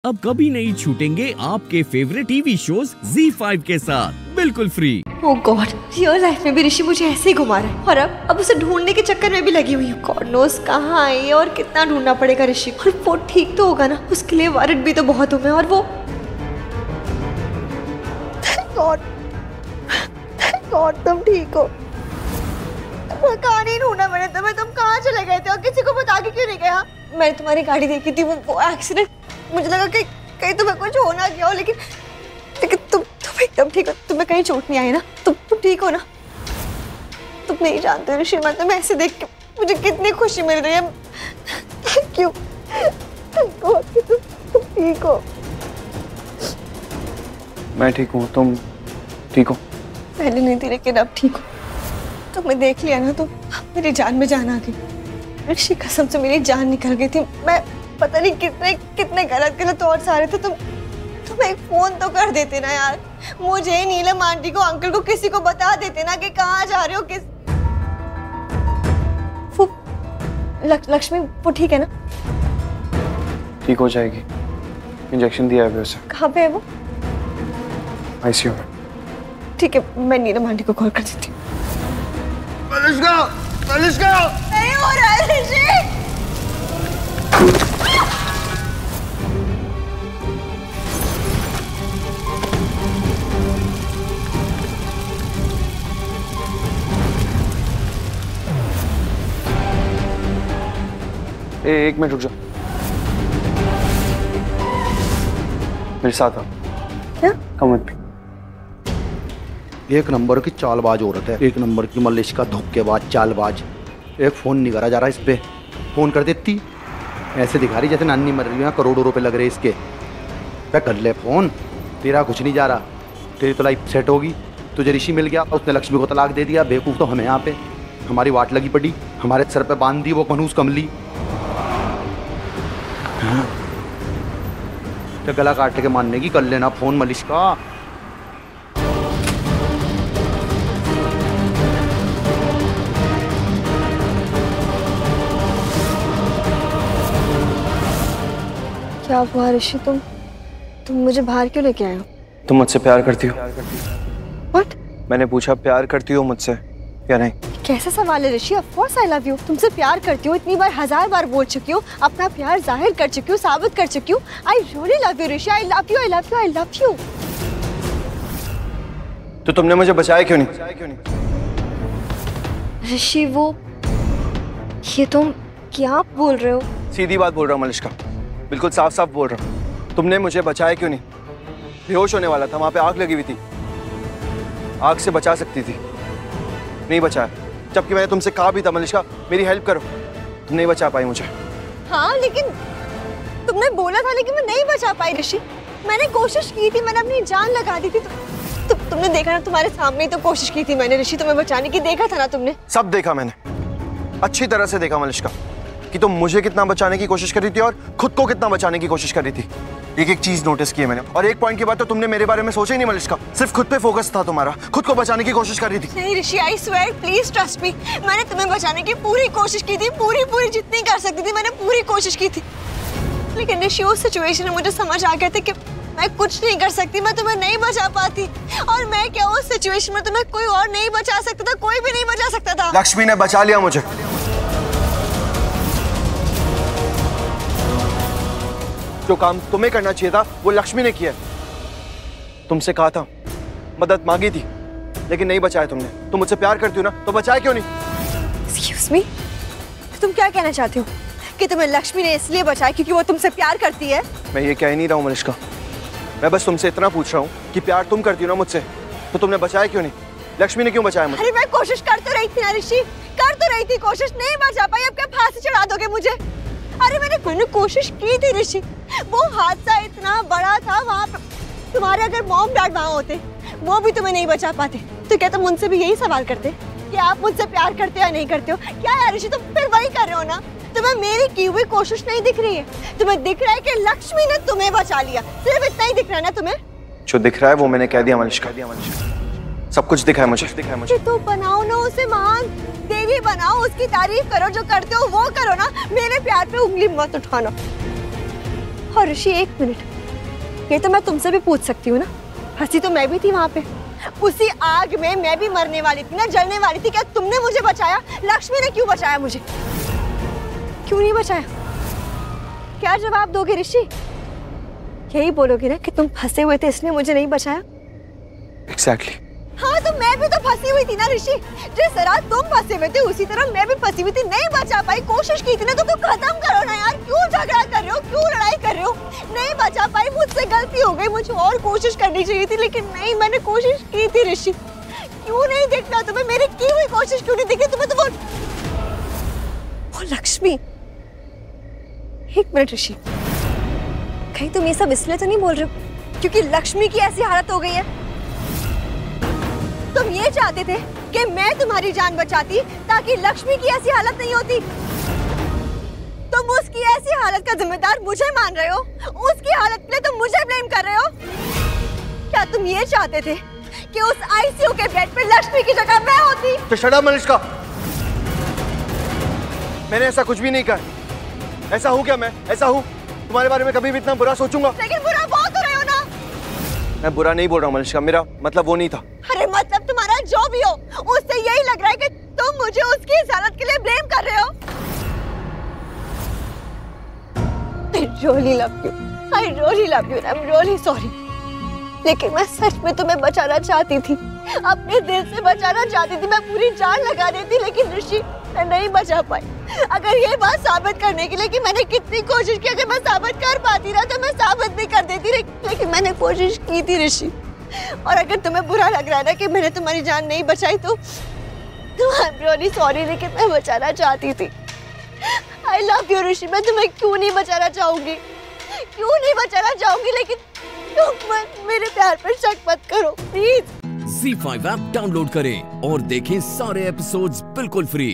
अब कभी नहीं छूटेंगे आपके फेवरेट टीवी शोज ZEE5 के साथ बिल्कुल फ्री। ओह गॉड, रियल लाइफ में भी ऋषि मुझे ऐसे ही घुमा रहा है और अब उसे ढूंढने के चक्कर में भी लगी हुई हूँ। गॉड नोस कहाँ है और कितना ढूंढना पड़ेगा ऋषि। और वो ठीक तो होगा ना, उसके लिए वारिड भी तो बहुत हूँ मैं। और वो थैंक गॉड तुम ठीक हो। कहाँ नहीं ढूंढा मैंने तुम्हें, तुम कहाँ चले गए थे और किसी को बता के क्यों नहीं गया? मैंने तुम्हारी गाड़ी देखी थी, वो एक्सीडेंट, मुझे लगा कि कहीं तुम्हें कुछ हो ना गया हो, लेकिन तुम एकदम ठीक हो। तुम्हें कहीं चोट नहीं आई ना? तुम ठीक हो ना? तुम नहीं जानते ऋषि, मैं तुम्हें ऐसे देख के मुझे कितनी खुशी मिल रही है। थैंक यू कि तुम ठीक हो। मैं ठीक हूँ, तुम ठीक हो? पहले नहीं थी लेकिन अब ठीक हो। तुम्हें देख लिया ना तो मेरी जान में जान आ गई। ऋषि कसम से मेरी जान निकल गई थी। मैं पता नहीं कितने गलत और सारे थे। तुम एक फोन तो कर देते ना यार, मुझे, नीलम आंटी को, अंकल को, किसी को बता देते ना कि कहाँ जा रहे हो। वो लक्ष्मी वो ठीक है ना? ठीक हो जाएगी, इंजेक्शन दिया है उसे। कहाँ पे है वो? आईसीयू में। ठीक है, मैं नीलम आंटी को कॉल कर देती हूँ। मलिष्का नहीं हो रहा है ऋषि। एक मिनट रुक जा, मेरे साथ आ। क्या? कम मत भी। एक नंबर की चालबाज औरत है, एक नंबर की मलिष्का धोखेबाज चालबाज। एक फोन नहीं करा जा रहा, इस पे फोन कर देती, ऐसे दिखा रही जैसे नानी मर रही है, करोड़ों रुपए लग रहे इसके। मैं कर ले फोन, तेरा कुछ नहीं जा रहा, तेरी तो लाइफ सेट होगी। तुझे ऋषि मिल गया, उसने लक्ष्मी को तलाक दे दिया। बेवकूफ़ तो हमें यहाँ पे, हमारी वाट लगी पड़ी, हमारे सर पे बांध दी वो मनूस कमली। हाँ। तो गला काट के मानने की कर लेना फोन मलिष्का। क्या हुआ ऋषि? तुम मुझे बाहर क्यों लेके आए हो? तुम मुझसे प्यार करती हो? What? मैंने पूछा प्यार करती हो मुझसे या नहीं? कैसा सवाल है Rishi? Of course I love you. तुमसे प्यार करती हूँ, इतनी बार, 1000 बार बोल चुकी हूँ, अपना प्यार जाहिर कर चुकी हूँ, साबित कर चुकी हूँ। I really love you Rishi, I love you, I love you, I love you. तो तुमने मुझे बचाया क्यों नहीं? ऋषि वो, ये तुम क्या बोल रहे हो? सीधी बात बोल रहा हूँ मलिष्का, बिल्कुल साफ साफ बोल रहा हूँ। तुमने मुझे बचाया क्यों नहीं? बेहोश होने वाला था, वहां पे आग लगी हुई थी, आग से बचा सकती थी, नहीं बचाया। जबकि मैंने तुमसे कहा भी था मलिष्का मेरी हेल्प करो, तुम नहीं बचा पाई मुझे। हाँ लेकिन तुमने बोला था, लेकिन मैं नहीं बचा पाई ऋषि। मैंने कोशिश की थी, मैंने अपनी जान लगा दी थी। तुमने देखा ना, तुम्हारे सामने ही तो कोशिश की थी मैंने ऋषि, तुम्हें बचाने की। देखा था ना तुमने? सब देखा मैंने, अच्छी तरह से देखा मलिष्का, कि तुम मुझे कितना बचाने की कोशिश कर रही थी और खुद को कितना बचाने की कोशिश कर रही थी। एक एक चीज नोटिस की है मैंने, और एक पॉइंट के बाद तो तुमने मेरे बारे में सोचा ही नहीं मलिष्का, सिर्फ खुद पे फोकस था तुम्हारा, खुद को बचाने की कोशिश कर रही थी। नहीं Rishi, I swear, please trust me, मैंने तुम्हें बचाने की पूरी कोशिश की थी, पूरी जितनी कर सकती थी मैंने पूरी कोशिश की थी। लेकिन ऋषि उस सिचुएशन में मुझे समझ आ गया था कि मैं कुछ नहीं कर सकती, मैं तुम्हें नहीं बचा पाती। और मैं क्या, उस सिचुएशन में तुम्हें कोई और नहीं बचा सकता था, कोई भी नहीं बचा सकता था। लक्ष्मी ने बचा लिया मुझे। जो काम तुम्हें करना चाहिए था वो लक्ष्मी ने किया। तुमसे कहा था, मदद मांगी थी, लेकिन नहीं बचाया तुमने। तुम मुझसे प्यार करती हो ना, तो बचाया क्यों नहीं? Excuse me? तुम क्या कहना चाहते हो कि तुम्हें लक्ष्मी ने इसलिए बचाया क्योंकि वो तुमसे प्यार करती है? मैं ये कह ही नहीं रहा हूँ मलिष्का, मैं बस तुमसे इतना पूछ रहा हूँ कि प्यार तुम करती हो ना मुझसे, तो तुमने बचाया क्यों नहीं? लक्ष्मी ने क्यों बचाया मुझे? अरे मैं कोशिश कर तो रही थी ना ऋषि, कर तो रही थी कोशिश, नहीं बचा पाई। अब क्या फांसी चढ़ा दोगे मुझे? अरे मैंने कोशिश की थी ऋषि। वो हादसा इतना बड़ा था, वहाँ पे तुम्हारे अगर मॉम डैड वहाँ होते, वो भी तुम्हें नहीं बचा पाते। तो क्या तुम उनसे भी यही सवाल करते कि आप मुझसे प्यार करते हो या नहीं करते हो? क्या यार ऋषि, तुम फिर वही कर रहे हो ना? तुम्हें मेरी की हुई कोशिश नहीं दिख रही है, तुम्हें दिख रहा है कि लक्ष्मी ने तुम्हें बचा लिया। सिर्फ इतना ही दिख रहा है ना तुम्हें? जो दिख रहा है वो मैंने कह दिया मलिष्का, सब कुछ दिखा है मुझे। तो बनाओ ना उसे महान देवी बनाओ, उसकी तारीफ करो, जो करते हो वो करो ना। मेरे प्यार पे उंगली मत उठाना। और ऋषि एक मिनट, ये तो मैं तुमसे भी पूछ सकती हूँ ना, फंसी तो मैं भी थी वहां पे, उसी आग में मैं भी मरने वाली थी ना, जलने वाली थी। क्या तुमने मुझे बचाया? लक्ष्मी ने क्यों बचाया मुझे? क्यों नहीं बचाया? क्या जवाब दोगे ऋषि? यही बोलोगे ना कि तुम फंसे हुए थे इसलिए मुझे नहीं बचाया? Exactly. हाँ, तो मैं भी तो फंसी हुई थी ना ऋषि। जिस तरह तुम फंसे हुए थे उसी तरह मैं भी फंसी हुई थी, नहीं बचा पाई, कोशिश की थी ना, तो तुम खत्म करो ना यार। क्यों झगड़ा कर रहे हो, क्यों लड़ाई कर रहे हो? नहीं बचा पाई, मुझसे गलती हो गई, मुझे और कोशिश करनी चाहिए थी, लेकिन नहीं, मैंने कोशिश की थी ऋषि। क्यों नहीं दिखता तुम्हें? मेरी की हुई कोशिश क्यों नहीं दिखी तुम्हें? तो वो लक्ष्मी। एक मिनट ऋषि, कहीं तुम ये सब इसलिए तो नहीं बोल रहे हो क्योंकि लक्ष्मी की ऐसी हालत हो गई है? तुम ये चाहते थे कि मैं तुम्हारी जान बचाती ताकि लक्ष्मी की ऐसी हालत नहीं होती? तुम उसकी ऐसी हालत का जिम्मेदार मुझे मान रहे हो? उसकी हालत के लिए तुम मुझे ब्लेम कर रहे हो? क्या तुम ये चाहते थे कि उस आईसीयू के बेड पे लक्ष्मी की जगह मैं होती? तो शट अप मलिष्का, मैंने ऐसा कुछ भी नहीं कहा। ऐसा हूँ क्या मैं? ऐसा हूँ? तुम्हारे बारे में कभी भी इतना बुरा सोचूंगा? लेकिन बुरा बहुत हो रहे हो ना। मैं बुरा नहीं बोल रहा हूँ मलिष्का, मेरा मतलब वो नहीं था। अरे मतलब तुम्हारा जो भी हो, उससे यही लग रहा है कि तुम मुझे उसकी इस हालत के लिए ब्लेम कर रहे हो। I really love you. I really love you. I'm really sorry. लेकिन मैं सच में तुम्हें बचाना चाहती थी, अपने दिल से बचाना चाहती थी, मैं पूरी जान लगा देती, लेकिन ऋषि मैं नहीं बचा पाई। अगर ये बात साबित करने के लिए कि मैंने कितनी कोशिश की, अगर मैं साबित कर पाती ना तो मैं साबित भी कर देती, लेकिन मैंने कोशिश की थी ऋषि। और अगर तुम्हें बुरा लग रहा है ना कि मैंने तुम्हारी जान नहीं बचाई तो I'm really sorry, लेकिन मैं बचाना चाहती थी। I love you ऋषि, मैं तुम्हें क्यों नहीं बचाना चाहूंगी, क्यों नहीं बचाना चाहूंगी, लेकिन तुम मेरे प्यार पर शक मत करो प्लीज। ZEE5 ऐप डाउनलोड करें और देखें सारे एपिसोड्स बिल्कुल फ्री।